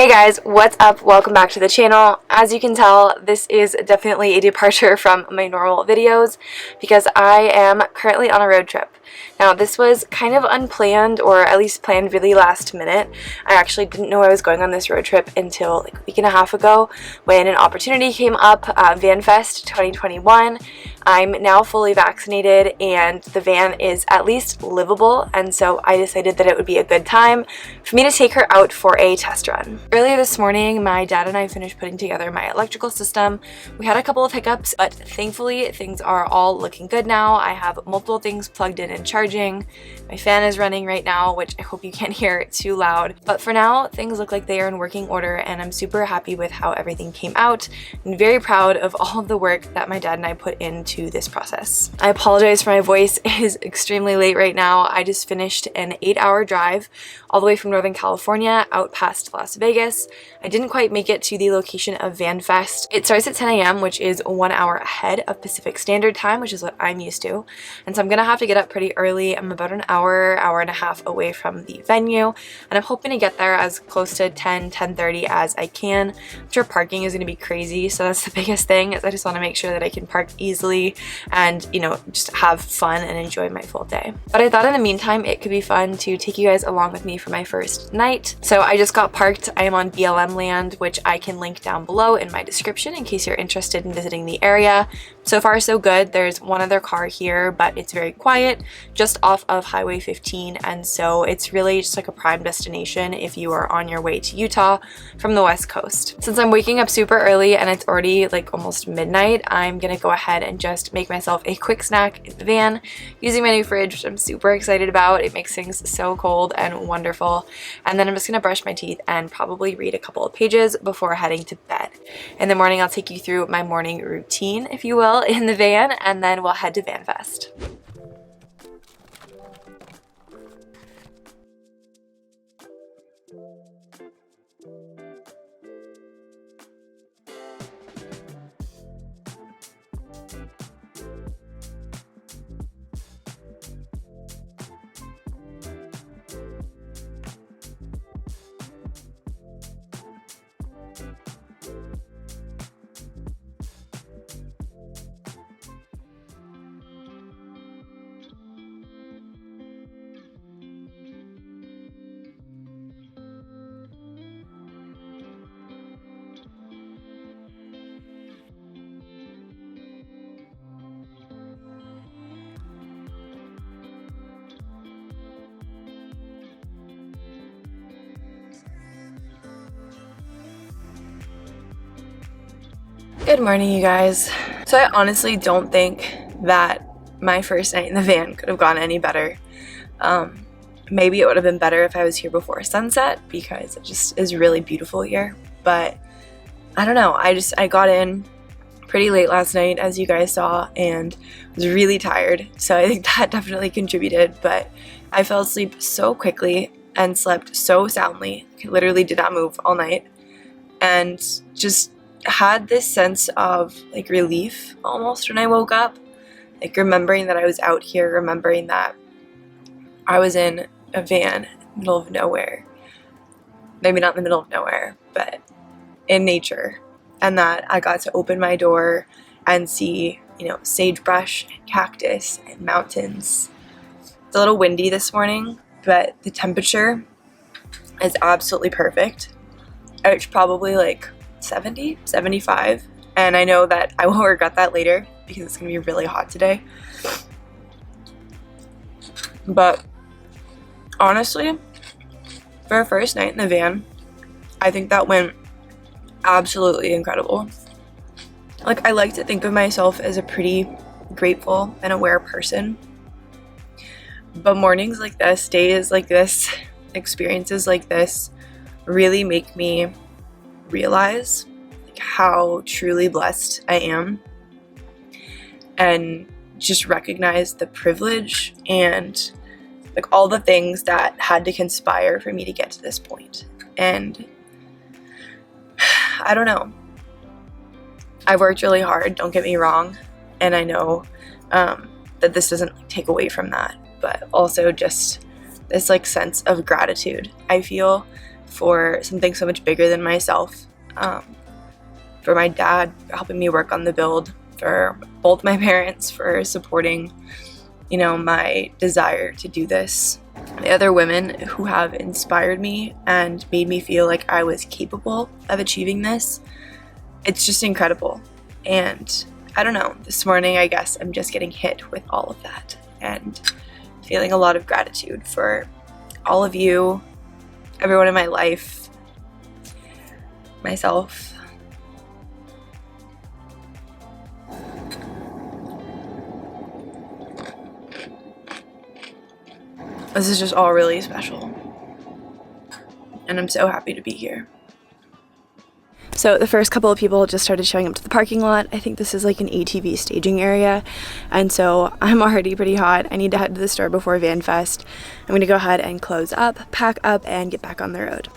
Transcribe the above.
Hey guys, what's up? Welcome back to the channel. As you can tell, this is definitely a departure from my normal videos because I am currently on a road trip. Now, this was kind of unplanned, or at least planned really last minute. I actually didn't know I was going on this road trip until like a week and a half ago when an opportunity came up, VanFest 2021. I'm now fully vaccinated and the van is at least livable, and so I decided that it would be a good time for me to take her out for a test run. Earlier this morning, my dad and I finished putting together my electrical system. We had a couple of hiccups, but thankfully things are all looking good now. I have multiple things plugged in and charging. My fan is running right now, which I hope you can't hear it too loud. But for now, things look like they are in working order, and I'm super happy with how everything came out and very proud of all of the work that my dad and I put into this process. I apologize for my voice. It is extremely late right now. I just finished an 8-hour drive all the way from Northern California out past Las Vegas. I didn't quite make it to the location of VanFest. It starts at 10 a.m., which is 1 hour ahead of Pacific Standard Time, which is what I'm used to. And so I'm gonna have to get up pretty early. I'm about an hour and a half away from the venue, and I'm hoping to get there as close to 10:30 as I can. I'm sure parking is gonna be crazy, so that's the biggest thing, is I just wanna make sure that I can park easily and, you know, just have fun and enjoy my full day. But I thought in the meantime, it could be fun to take you guys along with me for my first night. So I just got parked. I am on BLM land, which I can link down below in my description in case you're interested in visiting the area. So far, so good. There's one other car here, but it's very quiet, just off of Highway 15, and so it's really just like a prime destination if you are on your way to Utah from the West Coast. Since I'm waking up super early and it's already like almost midnight, I'm gonna go ahead and just make myself a quick snack in the van using my new fridge, which I'm super excited about. It makes things so cold and wonderful. And then I'm just gonna brush my teeth and probably read a couple of pages before heading to bed. In the morning, I'll take you through my morning routine, if you will, in the van, and then we'll head to VanFest. Good morning, you guys. So I honestly don't think that my first night in the van could have gone any better. Maybe it would have been better if I was here before sunset because it just is really beautiful here. But I don't know. I got in pretty late last night, as you guys saw, and was really tired. So I think that definitely contributed. But I fell asleep so quickly and slept so soundly. I literally did not move all night, and just had this sense of like relief almost when I woke up, like remembering that I was out here, remembering that I was in a van in the middle of nowhere, maybe not in the middle of nowhere, but in nature, and that I got to open my door and see, you know, sagebrush and cactus and mountains. It's a little windy this morning, but the temperature is absolutely perfect. It's probably like 70, 75, and I know that I will regret that later because it's gonna be really hot today. But honestly, for a first night in the van, I think that went absolutely incredible. Like, I like to think of myself as a pretty grateful and aware person, but mornings like this, days like this, experiences like this really make me realize like how truly blessed I am, and just recognize the privilege and like all the things that had to conspire for me to get to this point. And I don't know, I've worked really hard, don't get me wrong, and I know that this doesn't take away from that, but also just this like sense of gratitude I feel for something so much bigger than myself. For my dad helping me work on the build, for both my parents for supporting, you know, my desire to do this. The other women who have inspired me and made me feel like I was capable of achieving this. It's just incredible. And I don't know, this morning I guess I'm just getting hit with all of that and feeling a lot of gratitude for all of you, everyone in my life, myself. This is just all really special, and I'm so happy to be here. So the first couple of people just started showing up to the parking lot. I think this is like an ATV staging area, and so I'm already pretty hot. I need to head to the store before VanFest. I'm gonna go ahead and close up, pack up, and get back on the road.